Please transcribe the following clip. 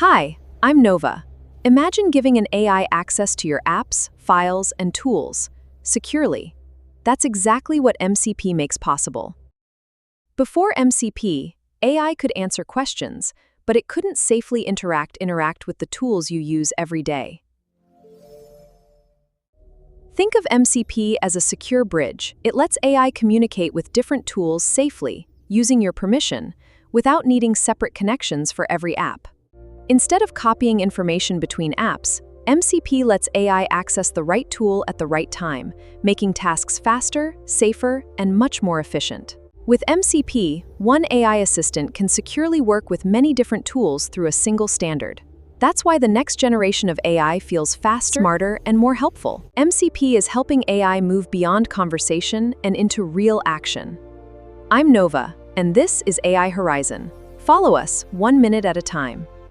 Hi, I'm Nova. Imagine giving an AI access to your apps, files, and tools securely. That's exactly what MCP makes possible. Before MCP, AI could answer questions, but it couldn't safely interact with the tools you use every day. Think of MCP as a secure bridge. It lets AI communicate with different tools safely, using your permission, without needing separate connections for every app. Instead of copying information between apps, MCP lets AI access the right tool at the right time, making tasks faster, safer, and much more efficient. With MCP, one AI assistant can securely work with many different tools through a single standard. That's why the next generation of AI feels faster, smarter, and more helpful. MCP is helping AI move beyond conversation and into real action. I'm Nova, and this is AI Horizon. Follow us 1 minute at a time.